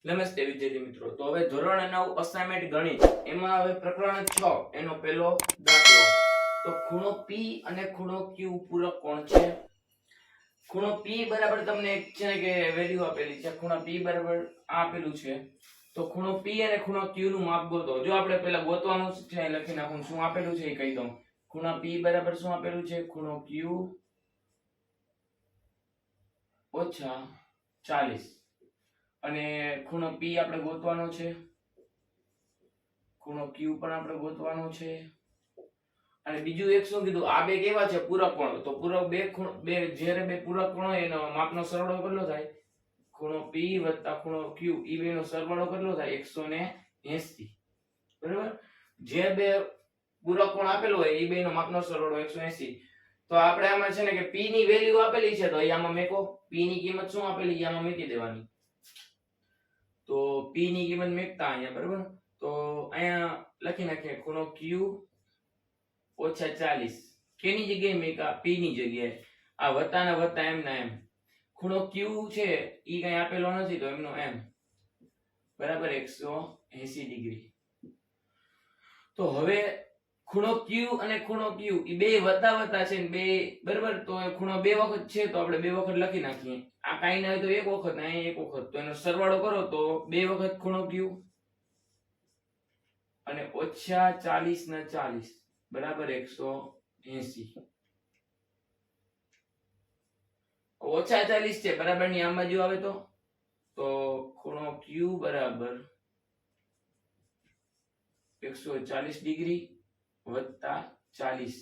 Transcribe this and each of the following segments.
નમસ્તે વિદ્યાર્થી મિત્રો, તો હવે ધોરણ 9 અસાઇનમેન્ટ ગણિત એમાં હવે પ્રકરણ 6 એનો પહેલો દાખલો. તો ખૂણો P અને ખૂણો Q પૂરક કોણ છે? ખૂણો P બરાબર તમને એક છે કે વેલ્યુ આપેલી છે. ખૂણો P બરાબર આ આપેલું છે. તો ખૂણો P અને ખૂણો Q નું માપ ગોતો. જો આપણે પહેલા ગોતવાનું છે લખી નાખું, શું આપેલું છે એ કહી દઉં. ખૂણો P બરાબર શું આપેલું છે? ખૂણો Q ઓછા 40 અને ખૂણો P આપણે ગોતવાનો છે, ખૂણો Q પણ આપણે ગોતવાનો છે. અને બીજું એક શું કીધું, આ બે કેવા છે? પૂરક કોણ. તો પૂરક બે જ્યારે બે પૂરક કોણ હોય એનો માપનો સરવાળો કેટલો થાય? ખૂણો P વત્તા ખૂણો Q ઈ બેનો સરવાળો કેટલો થાય? 180. બરાબર. જે બે પૂરક કોણ આપેલો હોય ઈ બેનો માપનો સરવાળો 180. તો આપણે આમાં છે ને કે P ની વેલ્યુ આપેલી છે, તો અહીંયામાં મેકો. P ની કિંમત શું આપેલી અહીંયામાં મૂકી દેવાની. તો P ની કિંમત મેકતા અહીંયા, બરાબર. તો અહીંયા લખી નાખીએ ખૂણો Q ઓછા 40 કેની જગ્યાએ મેકા? P ની જગ્યાએ. આ વત્તા ના વત્તા એમ ના એમ. ખૂણો Q છે ઈ કઈ આપેલો નથી તો એમનો એમ બરાબર 180 ડિગ્રી. તો હવે ખૂણો Q અને ખૂણો Q ઈ બે વત્તા વત્તા છે ને બે બરાબર. તો ખૂણો બે વખત છે તો આપણે બે વખત લખી નાખીએ. આ કાઈ ના હોય તો એક વખત, અહીં એક વખત, તો એનો સરવાળો કરો તો બે વખત ખૂણો Q અને ઓછા 40 ના 40 બરાબર 180. ઓછા 40 છે બરાબર ની આમ બાજુ આવે તો ખૂણો Q બરાબર 140 ડિગ્રી વત્તા 40,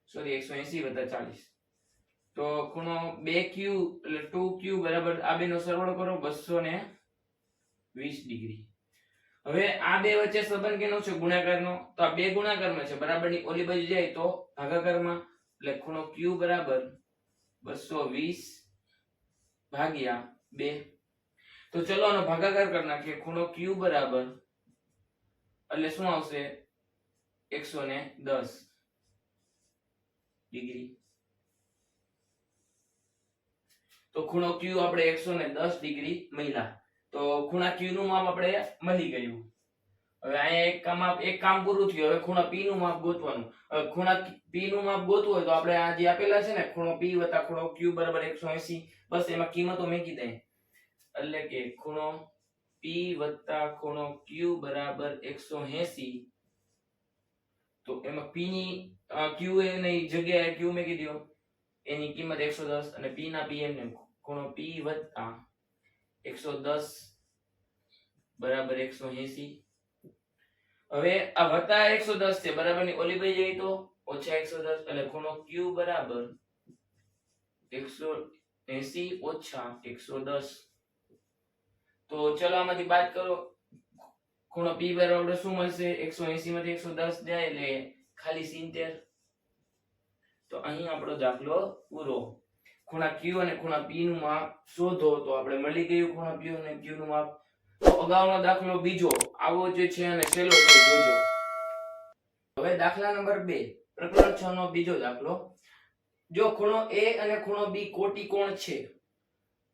સોરી 180 વત્તા 40. તો ખૂણો 2Q એટલે 2Q બરાબર આ બેનો સરવાળો કરો 220 ડિગ્રી. હવે આ બે વચ્ચે સંબંધ કેનો છે? ગુણાકારનો. તો આ બે ગુણાકારમાં છે બરાબર ની ઓલી બાજુ જાય તો ભાગાકારમાં. એટલે ખૂણો Q બરાબર 220 ભાગ્યા 2. તો ચલો આનો ભાગાકાર કરી નાખીએ. ખૂણો Q બરાબર એટલે શું આવશે? 110 ડિગ્રી. તો ખૂણો Q આપણે 110 ડિગ્રી મળ્યા. તો ખૂણા Q નું માપ આપણે મળી ગયું. હવે અહીંયા એક કામ પૂરું થયું. હવે ખૂણા P નું માપ ગોતવાનું. હવે ખૂણા P નું માપ ગોતવું હોય તો આપણે આ જે આપેલા છે ને ખૂણો P વત્તા ખૂણો Q બરાબર 180, બસ એમાં કિંમતો મૂકી દઈએ. એટલે કે ખૂણો P વત્તા ખૂણો Q બરાબર 180. તો એમાં P ની Q ની જગ્યાએ Q મૂકી દો, એની કિંમત 110 અને P ના P એમને ખૂણો P વત્તા 110 બરાબર 180. હવે આ વત્તા 110 છે બરાબર ની ઓલી બાજુ જાય તો ઓછા 110 એટલે ખૂણો Q બરાબર 180 ઓછા 110. તો ચલો આમાંથી બાદ કરો. ખૂણો P બરાબર શું મળશે? 180 માંથી 110 જાય એટલે ખાલી 70. તો અહીં આપણો દાખલો પૂરો. ખૂણા Q અને ખૂણા P નું માપ શોધો. તો આપણે મળી ગયું ખૂણા Q અને Q નું માપ. તો અગાઉનો દાખલો બીજો આવો જે છે અને છેલ્લો છે જોજો. હવે દાખલા નંબર 2 પ્રકરણ 6 નો બીજો દાખલો. જો ખૂણો A અને ખૂણો B કોટી કોણ છે.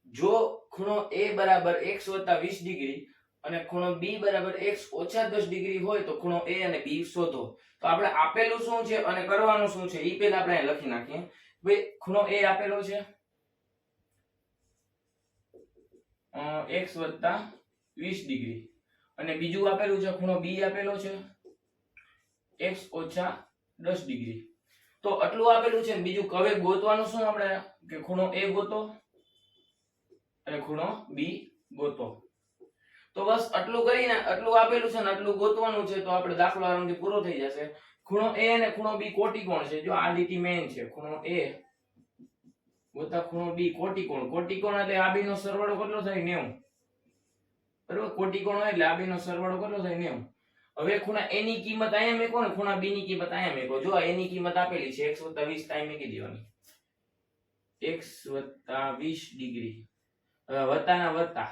જો ખૂણો A બરાબર x + 20 ડિગ્રી અને ખૂણો B બરાબર x - 10 ડિગ્રી હોય તો ખૂણો A અને B શોધો. તો આપણે આપેલું શું છે અને કરવાનું શું છે ઈ પહેલા આપણે લખી નાખીએ. ભાઈ ખૂણો A આપેલો છે x + 20 ડિગ્રી અને બીજું આપેલું છે ખૂણો B આપેલો છે x - 10 ડિગ્રી. તો આટલું આપેલું છે ને બીજું હવે ગોતવાનું શું આપણે? કે ખૂણો A ગોતો અને ખૂણો B ગોતો. તો બસ આટલું કરીને, આટલું આપેલું છે ને આટલું ગોતવાનું છે તો આપણે દાખલો આરામથી પૂરો થઈ જશે. ખૂણો A અને ખૂણો B કોટી કોણ છે. જો આ લીટી મેઈન છે. ખૂણો A વત્તા ખૂણો B કોટી કોણ. કોટી કોણ એટલે આ બેનો સરવાળો કેટલો થાય? 90. બરાબર. કોટી કોણ હોય એટલે આ બેનો સરવાળો કેટલો થાય? 90. હવે ખૂણા A ની કિંમત અહીંયા મેકો ને ખૂણા B ની કિંમત અહીંયા મેકો. જો A ની કિંમત આપેલી છે x + 20 ટાઈમ મૂકી દેવાની. x + 20 degree. હવે વત્તાના વત્તા,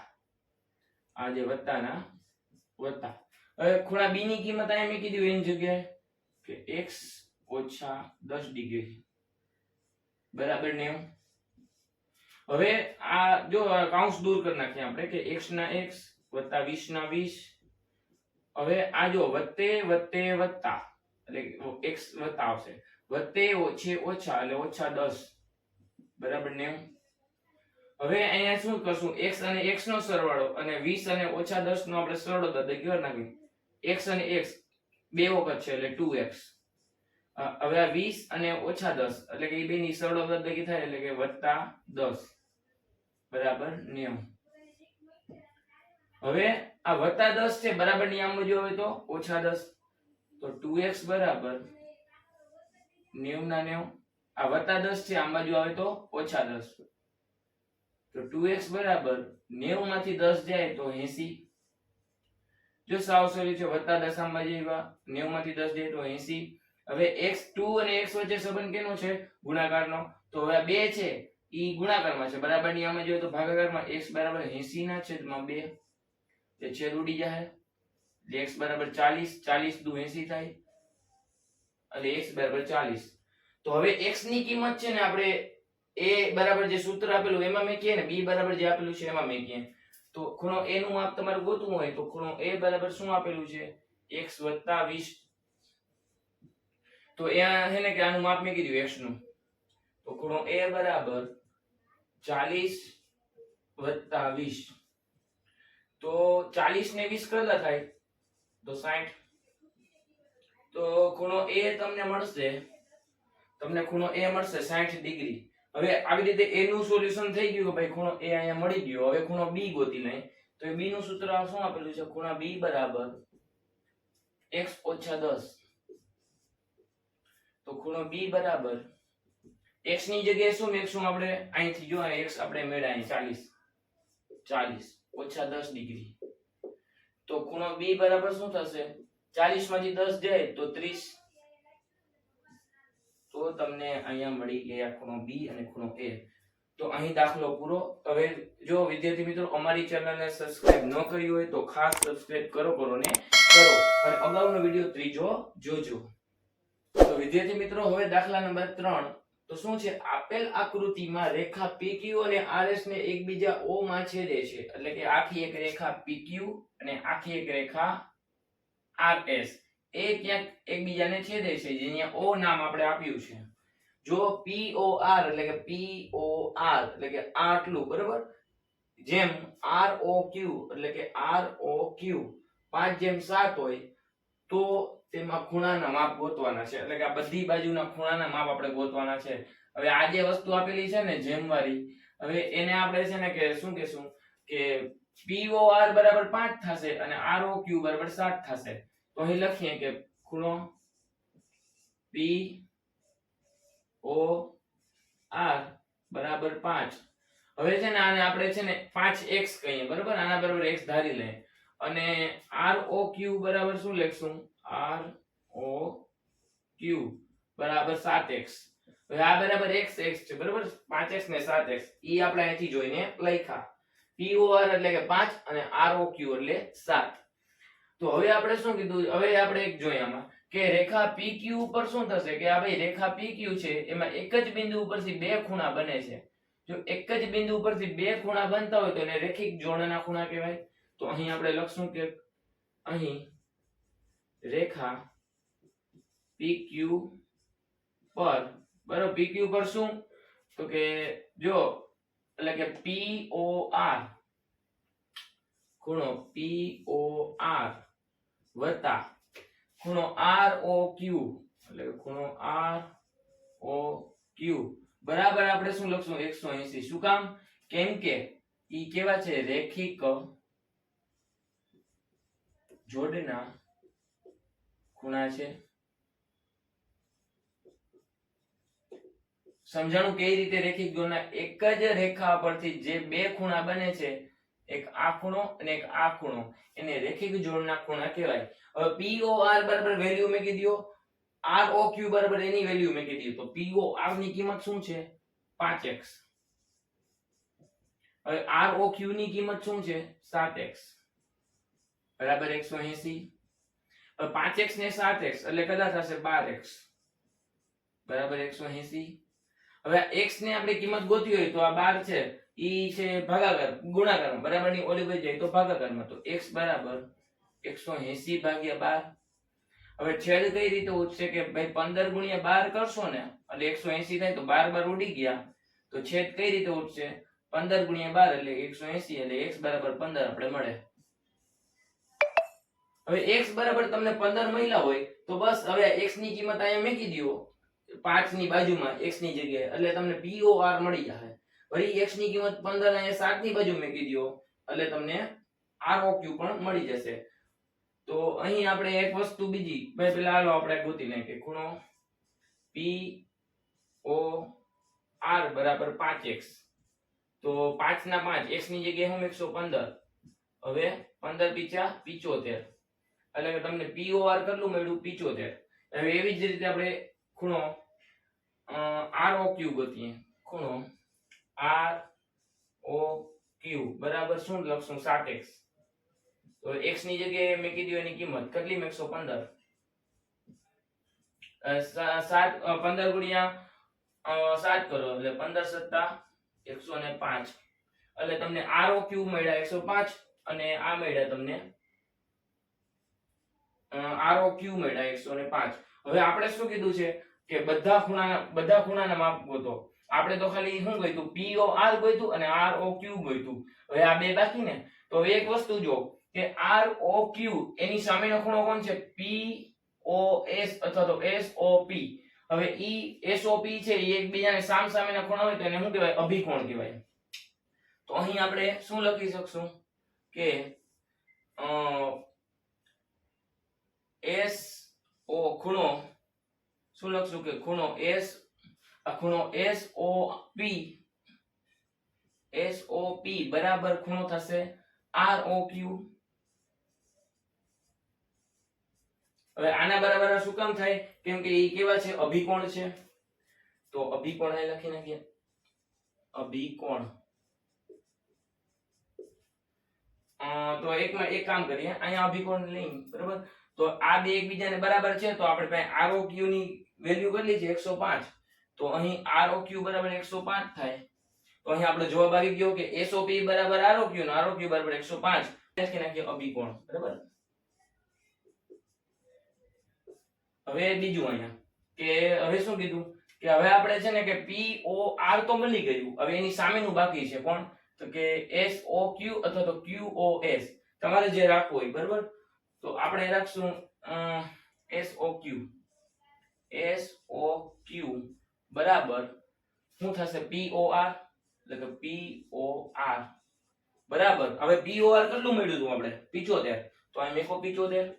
આ જે વત્તાના વત્તા. હવે ખૂણા B ની કિંમત અહીંયા મૂકી દઉં એની જગ્યાએ કે x - 10 ડિગ્રી બરાબર 90. હવે આ જો કૌંસ દૂર કરી નાખીએ આપણે કે x ના x વત્તા 20 ના 20. હવે આ જો વત્તે વત્તે વત્તા એટલે x વત્તા આવશે, વત્તે ઓછે ઓછા એટલે ઓછા 10 બરાબર 90. હવે અહીંયા શું કરશું, x અને x નો સરવાળો અને 20 અને ઓછા 10 નો આપણે સરવાળો દર્દકી કરી નાખીએ. x અને x બે વખત છે એટલે 2x. હવે આ 20 અને ઓછા 10 એટલે કે એ બેની સરવાળો દર્દકી થાય એટલે કે વત્તા 10 બરાબર 90. હવે આ વત્તા 10 છે બરાબર ની આમ જો હોય તો ઓછા 10 તો 2x બરાબર 90 ના 90. આ વત્તા 10 છે આમ બાજુ આવે તો ઓછા 10 તો 2x બરાબર 90 માંથી 10 જાય તો 80. જો સાવ સરળ છે, વત્તા 10 આમ બાજુ આવ્યા 90 માંથી 10 જાય તો 80. હવે x2 અને x વચ્ચે સંબંધ કેનો છે, ગુણાકારનો. તો હવે આ 2 છે ઈ ગુણાકારમાં છે બરાબર ની આમ જોઈએ તો ભાગાકારમાં x બરાબર 80 ના છેદમાં 2 તે છેદ ઉડી જાય એટલે x બરાબર 40, 40 દુ 80 થાય એટલે x બરાબર 40. તો હવે x ની કિંમત છે ને આપણે a બરાબર જે સૂત્ર આપેલું એમાં મેકીએ ને b બરાબર જે આપેલું છે એમાં મેકીએ. તો ખૂણો a નું માપ તમારે ગોતવું હોય તો ખૂણો a બરાબર શું આપેલું છે, x 20. તો અહીંયા છે ને કે આનું માપ મેકી દીધું x નું. તો ખૂણો a બરાબર 40 + 20. તો 40 ને 20 કેટલા થાય તો 60. તો ખૂણો a તમને ખૂણો a મળશે 60 ડિગ્રી. હવે આવી રીતે a નું સોલ્યુશન થઈ ગયું કે ભાઈ ખૂણો a અહીંયા મળી ગયો. હવે ખૂણો b ગોતી લઈએ. તો એ b નું સૂત્ર શું આપેલું છે, ખૂણા b બરાબર x - 10. તો ખૂણો b બરાબર x ની જગ્યાએ શું મેકશું આપણે, અહીંથી જો x આપણે મેળાય 40 ઓછા 10 ડિગ્રી. તો ખૂણો b બરાબર શું થશે, 40 માંથી 10 જાય તો 30. તો તમને અહીંયા મળી ગયા ખૂણો b અને ખૂણો a. તો અહીં દાખલો પૂરો. હવે જો વિદ્યાર્થી મિત્રો અમારી ચેનલને સબસ્ક્રાઇબ ન કરી હોય તો ખાસ સબસ્ક્રાઇબ કરો અને અગાઉનો વિડિયો ત્રીજો જોજો. તો વિદ્યાર્થી મિત્રો હવે દાખલા નંબર 3. તો શું છે, આપેલ આકૃતિમાં રેખા PQ અને RS ને એકબીજા O માં છેદે છે. એટલે કે આખી એક રેખા PQ અને આખી એક રેખા RS એ ક્યાંક એકબીજાને છેદે છે, જે અહીંયા O નામ આપણે આપ્યું છે. જો POR એટલે કે આટલું બરાબર, જેમ ROQ એટલે કે ROQ 5/7 હોય તો તેમાં ખૂણાના માપ ગોતવાના છે. એટલે કે આ બધી બાજુના ખૂણાના માપ આપણે ગોતવાના છે. હવે આ જે વસ્તુ આપેલી છે ને જેમ વાળી, હવે એને આપણે છે ને કે શું કહેશું કે POR બરાબર 5 થશે અને ROQ બરાબર 7 થશે. તો અહીં લખીએ કે ખૂણો POR બરાબર 5. હવે છે ને આને આપણે છે ને 5x કહીએ બરાબર, આના બરાબર x ધારી લઈએ. અને ROQ બરાબર શું લખશું, ROQ બરાબર 7x. હવે આ બરાબર x છે બરાબર, 5x ને 7x ઈ આપણે અહીંથી જોઈને લખ્યા. POR એટલે કે 5 અને ROQ એટલે 7. તો હવે આપણે શું કીધું, હવે આપણે એક જોઈએ આમાં કે રેખા PQ ઉપર શું થશે કે આ ભાઈ રેખા PQ છે એમાં એક જ બિંદુ ઉપરથી બે ખૂણા બને છે. જો એક જ બિંદુ ઉપરથી બે ખૂણા બનતા હોય તો એને રેખિક જોડના ખૂણા કહેવાય. તો અહીં આપણે લખશું કે અહીં રેખા PQ પર બરાબર, PQ પર શું તો કે જો એટલે કે POR ખૂણો POR વત્તા ખૂણો ROQ એટલે કે ખૂણો ROQ બરાબર આપણે શું લખશું 180. શું કામ, કેમ કે ઈ કેવા છે, રેખિક જોડના ખૂણા છે. સમજાણું કઈ રીતે રેખિક જોડના, એક જ રેખા પરથી જે બે ખૂણા બને છે, એક આ ખૂણો અને એક આ ખૂણો, એને રેખિક જોડના ખૂણા કહેવાય. હવે POR બરાબર વેલ્યુ મૂકી દો, ROQ બરાબર એની વેલ્યુ મૂકી દો. તો POR ની કિંમત શું છે 5x. હવે ROQ ની કિંમત શું છે 7x બરાબર 180. હવે 5x ને 7x એટલે કેટલા થશે 12x બરાબર 180. હવે x ને આપણે કિંમત ગોતવી હોય તો આ 12 છે ઈ છે ભાગાકાર ગુણાકારમાં બરાબર ની ઓલી વઈ જાય તો ભાગાકારમાં તો x બરાબર 180 ભાગ્યા 12 હવે છેદ કઈ રીતે ઉઠશે કે ભાઈ 15 ગુણ્યા 12 કરશો ને એટલે 180 થાય તો 12 ઉડી ગયા તો છેદ કઈ રીતે ઉઠશે 15 ગુણ્યા 12 એટલે 180 એટલે x બરાબર 15 આપણે મળે હવે x બરાબર તમને 15 મળ્યા હોય તો બસ હવે x ની કિંમત અહીંયા મૂકી દો 5 ની બાજુમાં x ની જગ્યાએ એટલે તમને POR મળી જશે વળી x ની કિંમત 15 અહીંયા 7 ની બાજુ મૂકી દો એટલે તમને ROQ પણ મળી જશે તો અહીં આપણે એક વસ્તુ બીજી ભાઈ પેલા હાલો આપણે ગોતી લઈએ કે ખૂણો POR બરાબર 5x તો 5 ના 5 x ની જગ્યાએ હું 115 હવે 15 પીછા 75 એટલે કે તમને POR કેટલું મળ્યું 75 હવે એવી જ રીતે આપણે ખૂણો ROQ ગોતીએ ખૂણો ROQ બરાબર શું લખશું 7x તો x ની જગ્યાએ મૂકી દો એની કિંમત કેટલી 115 15 ગુણ્યા 7 કરો એટલે 15 સત્તા 105 એટલે તમને ROQ મળ્યા 105 અને આ મળ્યા તમને ROQ મળ્યા 105 હવે આપણે શું કીધું છે કે બધા ખૂણાના માપ ગોતો આપણે તો ખાલી શું ગોત્યું POR ગોત્યું અને ROQ ગોત્યું હવે આ બે બાકી ને તો એક વસ્તુ જો કે ROQ એની સામેનો ખૂણો કોણ છે POS અથવા તો SOP હવે ઈ SOP છે એ એકબીજાને સામસામેના ખૂણા હોય તો એને શું કહેવાય અભિકોણ કહેવાય તો અહીં આપણે શું લખી શકશું કે SO ખૂણો શું લખશું કે ખૂણો SOP બરાબર ખૂણો થશે ROQ હવે આના બરાબર શું કામ થાય કેમ કે એ કેવા છે અભિકોણ છે તો અભિકોણ અહીં લખી નાખીએ અભિકોણ તો એક કામ કરીએ અહીંયા અભિકોણ લઈને બરાબર તો આ બે એકબીજાને બરાબર છે તો આપણે પાસે ROQ ની વેલ્યુ કેટલી છે 105 તો અહીં ROQ બરાબર 105 થાય તો અહીં આપણો જવાબ આવી ગયો કે SOP બરાબર ROQ અને ROQ બરાબર 105 લખી નાખીએ અભિકોણ બરાબર હવે બીજું અહીંયા કે હવે શું કીધું કે હવે આપણે છે ને કે POR તો મળી ગયું હવે એની સામેનું બાકી છે કોણ તો કે SOQ અથવા તો QoS તમારે જે રાખવું હોય બરાબર તો આપણે રાખશું SOQ બરાબર શું થશે POR એટલે કે POR બરાબર હવે POR કેટલું મળ્યું હતું આપણે 75 તો અહીં મેકો 75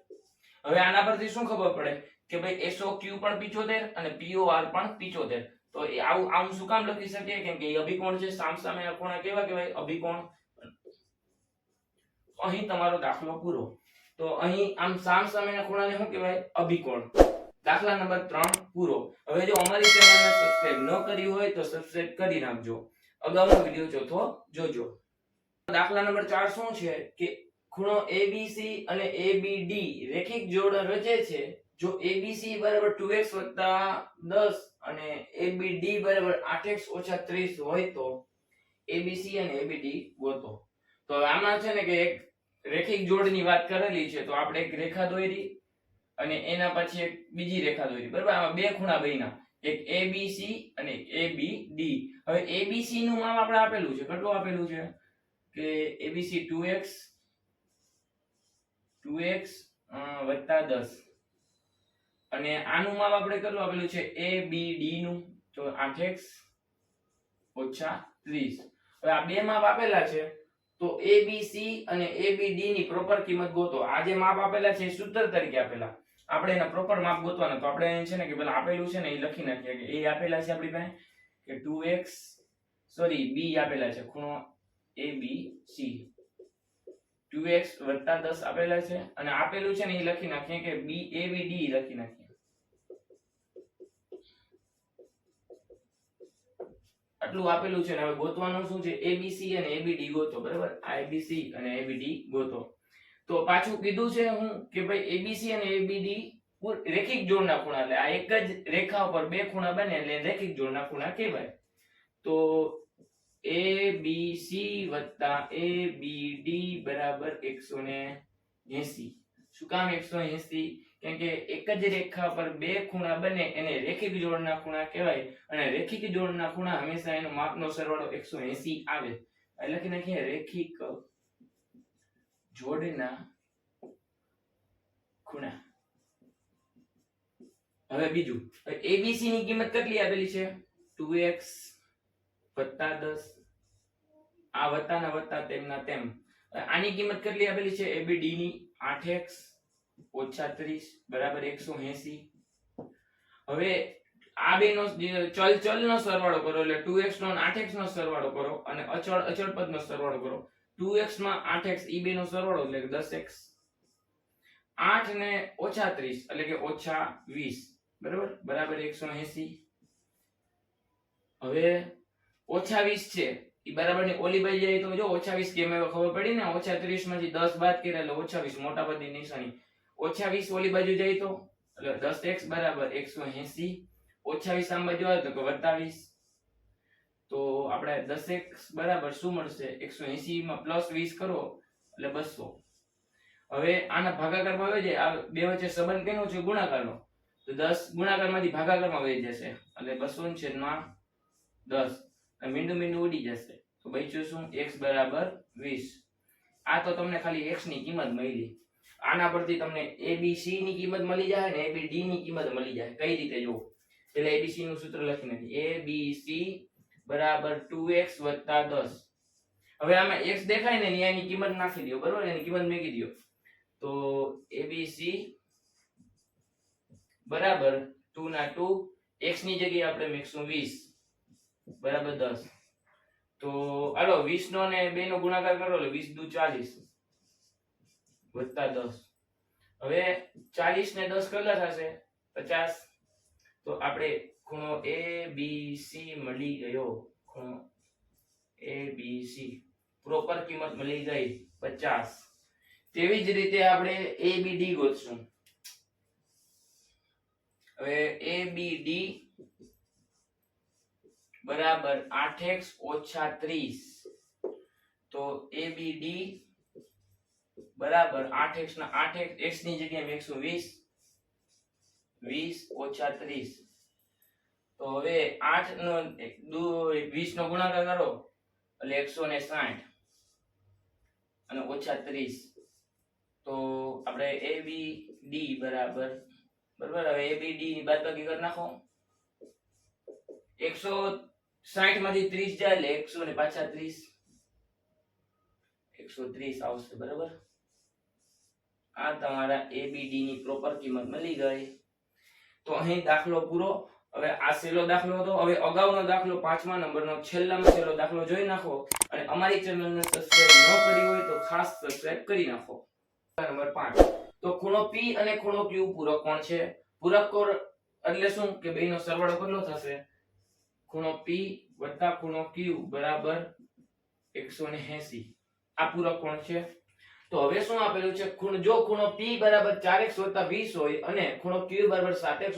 હવે આના પરથી શું ખબર પડે કે ભાઈ SOQ પણ 75 અને POR પણ 75 તો એ આવું શું કામ લખી શકીએ કેમ કે એ અભિકોણ છે સામસામેના ખૂણા કેવા કહેવાય અભિકોણ અહીં તમારો દાખલો પૂરો તો અહીં આમ સામસામેના ખૂણાને શું કહેવાય અભિકોણ દાખલા નંબર 3 પૂરો હવે જો અમારી ચેનલને સબસ્ક્રાઇબ ન કરી હોય તો સબસ્ક્રાઇબ કરી નાખજો અગાઉનો વિડિયો ચોથો જોજો દાખલા નંબર 4 શું છે કે ખૂણો ABC અને ABD રેખિક જોડ રચે છે જો ABC બરાબર 2x 10 અને ABD બરાબર 8x 30 હોય તો ABC અને ABD ગોતો તો આમાં છે ને કે એક રેખિક જોડની વાત કરેલી છે તો આપણે એક રેખા દોરી અને એના પછી એક બીજી રેખા દોરી બરાબર આમાં બે ખૂણા બન્યા એક ABC અને એક ABD હવે ABC નું માપ આપણે આપેલું છે કેટલું આપેલું છે કે ABC 2x 10 અને આનું માપ આપણે કેટલું આપેલું છે ABD નું તો 8x 30 હવે આ બે માપ આપેલા છે તો ABC અને ABD ની પ્રોપર કિંમત ગોતો આ જે માપ આપેલા છે એ સૂત્ર તરીકે આપેલા આપણે એના પ્રોપર માપ ગોતવાના તો આપણે અહીં છે ને કે પેલા આપેલું છે ને એ લખી નાખીએ કે A આપેલા છે આપણી પાસે કે 2x B આપેલા છે ખૂણો ABC 2x 10 આપેલા છે અને આપેલું છે ને એ લખી નાખીએ કે ABD લખી નાખીએ આટલું આપેલું છે ને હવે ગોતવાનું શું છે ABC અને ABD ગોતો બરાબર ABC અને ABD ગોતો તો પાછું કીધું છે હું કે ભાઈ ABC અને ABD રેખિક જોડના ખૂણા એટલે આ એક જ રેખા ઉપર બે ખૂણા બને એટલે રેખિક જોડના ખૂણા કહેવાય. તો ABC વત્તા ABD બરાબર 180. શું કામ 180? કેમ કે એક જ રેખા પર બે ખૂણા બને એને રેખિક જોડના ખૂણા કહેવાય અને રેખિક જોડના ખૂણા હંમેશા એનો માપનો સરવાળો 180 આવે. એટલે લખી નાખીએ રેખિક જોડના ખૂણા. હવે બીજું ABC ની કિંમત કેટલી આપેલી છે? 2x વત્તા 10. આ વત્તાના વત્તા તેમના તેમ. આની કિંમત કેટલી આપેલી છે? ABD ની 8x ઓછા 30 બરાબર 180. હવે આ બેનો ચલ નો સરવાળો કરો એટલે 2x નો અને 8x નો સરવાળો કરો અને અચળ પદનો સરવાળો કરો. 2x માં 8x ઈ બેનો સરવાળો એટલે કે 10x. 8 ને ઓછા 30 એટલે કે ઓછા 20 બરાબર બરાબર 180. હવે ઓછા 20 છે ઈ બરાબર ની ઓલી બાજુ જાય તો જો ઓછા 20 કેમ આવે ખબર પડી ને. ઓછા 30 માંથી 10 બાદ કર્યા એટલે ઓછા 20 મોટા પદની નિશાની. ઓછા 20 ઓલી બાજુ જાય તો એટલે 10x બરાબર 180. ઓછા 20 આમ બાજુ આવે તો કે વત્તા 20. તો આપણે 10x બરાબર શું મળશે? 180 માં પ્લસ 20 કરો એટલે 200. હવે આના ભાગાકારમાં વહી જાય. આ બે વચ્ચે સંબંધ કેનો છે? ગુણાકારનો. તો 10 ગુણાકારમાંથી ભાગાકારમાં વહી જશે એટલે 200 ની છેદમાં 10 મીંડું મીંડું ઉડી જશે. તો બચ્યું શું? x બરાબર 20. આ તો તમને ખાલી x ની કિંમત મળી. આના પરથી તમને ABC ની કિંમત મળી જાય ને ABD ની કિંમત મળી જાય. કઈ રીતે જો? એટલે ABC નું સૂત્ર લખી નાખી. ABC બરાબર 2x 10. હવે આમાં x દેખાય ને એની કિંમત નાખી દો બરોબર. એની કિંમત મૂકી દો. તો ABC બરાબર 2 ના 2 x ની જગ્યાએ આપણે મૂકશું 20 બરાબર 10. તો હાલો 20 નો ને 2 નો ગુણાકાર કરો એટલે 20 દુ 40 વત્તા 10. હવે 40 ને 10 કેટલા થશે? 50. તો આપણે ખૂણો ABC મળી ગયો. ખૂણો ABC પ્રોપર કિંમત મળી ગઈ 50. તેવી જ રીતે આપણે ABD ગોતશું. હવે ABD બરાબર 8x ઓછા 30. તો ABD બરાબર 8x ના 8x x ની જગ્યાએ 120 20 ઓછા 30. તો હવે 8 નો 20 નો ગુણાકાર કરો એટલે 160 અને ઓછા 30. તો આપણે ABD બરાબર હવે ABD ની બાદબાકી કરી નાખો. 160 માંથી 30 જાય એટલે 100 ને પાછા 30 130 આવશે બરાબર. આ તમારા ABD ની પ્રોપર કિંમત મળી ગઈ. તો અહીં દાખલો પૂરો. હવે આ છેલ્લો દાખલો હતો. હવે અગાઉનો દાખલો 5મા નંબરનો છેલ્લામાં છેલ્લો દાખલો જોઈ નાખો અને અમારી ચેનલને સબસ્ક્રાઇબ ન કરી હોય તો ખાસ સબસ્ક્રાઇબ કરી નાખો. નંબર 5. તો ખૂણો P અને ખૂણો Q પૂરક કોણ છે? પૂરક કોણ એટલે શું કે બેયનો સરવાળો કેટલો થશે? ખૂણો P વત્તા ખૂણો Q બરાબર 180. આ પૂરક કોણ છે? તો હવે શું આપેલું છે? જો ખૂણો P બરાબર 4x 20 હોય અને ખૂણો Q બરાબર 7x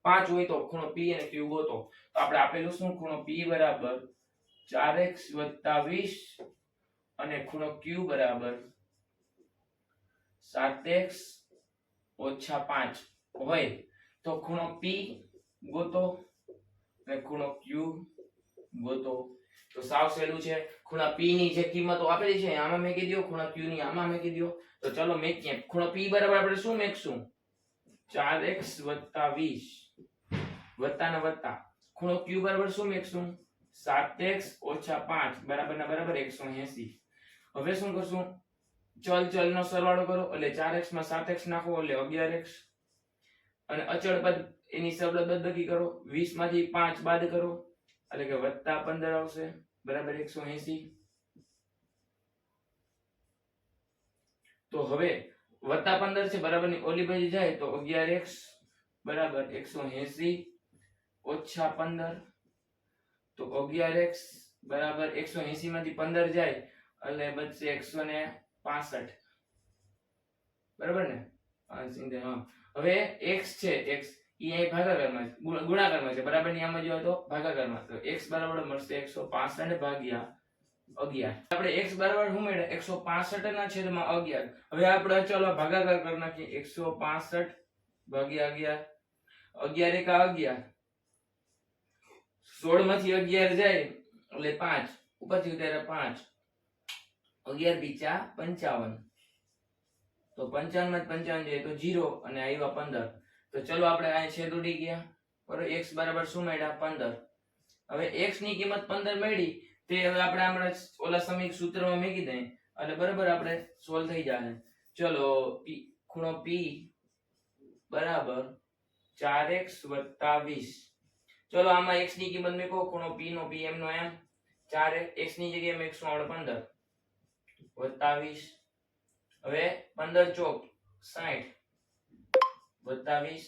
5 હોય તો ખૂણો P અને Q ગોતો. તો આપણે આપેલું શું? ખૂણો P બરાબર 4x 20 અને ખૂણો Q બરાબર 7x ઓછા 5 હોય તો ખૂણો P ગોતો અને ખૂણો Q ગોતો. તો સાવ સહેલું છે. ખૂણા P ની જે કિંમતો આપેલી છે આમાં મૂકી દો, ખૂણા Q ની આમાં મૂકી દો. તો ચલો મૂકીએ. ખૂણો P બરાબર આપણે શું મૂકશું? 4x 20 વત્તા ના વત્તા. ખૂણો Q બરાબર શું મૂકશું? 7x ઓછા 5 બરાબર ના બરાબર 180. હવે શું કરશું? ચલ નો સરવાળો કરો એટલે 4x માં 7x નાખો એટલે 11x અને અચળ પદ એની સરળ બાદબાકી કરો. 20 માંથી 5 બાદ કરો એટલે કે વત્તા 15 આવશે બરાબર 180. તો હવે વત્તા 15 છે બરાબર ની ઓલી બાજુ જાય તો 11x બરાબર 180 ઓછા 15. તો 11x બરાબર 180 માંથી 15 જાય એટલે બચશે 165 બરાબર ને. 5 હા. હવે x છે, x ઈ અહીં ભાગાકારમાં છે, ગુણાકારમાં છે, બરાબર ની આમાં જો તો ભાગાકારમાં. તો x બરાબર મળશે 165 ભાગ્યા 11. આપણે x બરાબર શું મેળવ્યા 165 ના છેદમાં 11. હવે આપણે ચાલો ભાગાકાર કરી નાખીએ. 165 ભાગ્યા 11. 11 એકા 11. 16 માંથી 11 જાય એટલે 5 ઉપરથી ઉતારે 5. 11 બીચા 55. તો 55 માં 55 જાય તો 0 અને આવ્યા 15. તો ચલો આપણે આ છેદ ઉડી ગયા બરોબર. x બરાબર શું મળ્યા 15. હવે x ની કિંમત 15 મળી તે હવે આપણે હમણાં ઓલા સમીક સૂત્રમાં મૂકી દઈએ એટલે બરાબર આપણે સોલ્વ થઈ જાય. ચલો ખૂણો p બરાબર 4x + 20. ચલો આમાં x ની કિંમત મૂકો. ખૂણો p નો p એમ નો એમ 4x ની જગ્યાએ મૂકશું આપણે 15 + 20. હવે 15 ચોક 60 + 20.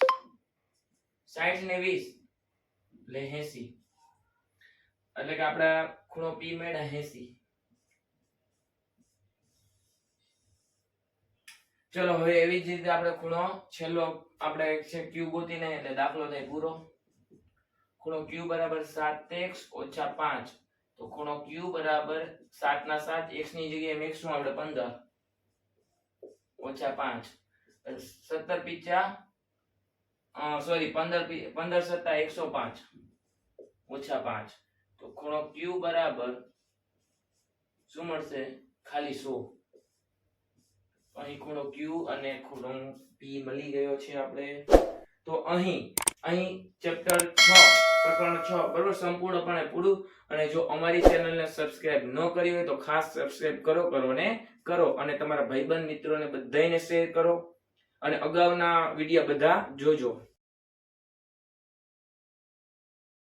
60 ને 20 એટલે 80. એટલે કે આપણે ખૂણો p મેળવ્યા 80. ચલો હવે એવી જ રીતે આપણે ખૂણો છેલ્લો આપણે છે q ગોતીને એટલે દાખલો થાય પૂરો. ખૂણો q બરાબર 7x - 5. તો ખૂણો q બરાબર 7 ના 7 x ની જગ્યાએ મૂકશું આપણે 15 - 5. 17 પીચા સોરી 15 સત્તા 105 - 5. તો ખૂણો q બરાબર શું મળશે ખાલી 100. અહીં ખૂણો q અને ખૂણો p મળી ગયો છે આપણે. તો અહીં ચેપ્ટર 6 પ્રકરણ 6 બરોબર સંપૂર્ણપણે પૂરું. અને જો અમારી ચેનલને સબસ્ક્રાઇબ ન કરી હોય તો ખાસ સબસ્ક્રાઇબ કરો અને તમારા ભાઈબંધ મિત્રોને બધાયને શેર કરો અને અગાઉના વિડિયો બધા જોજો.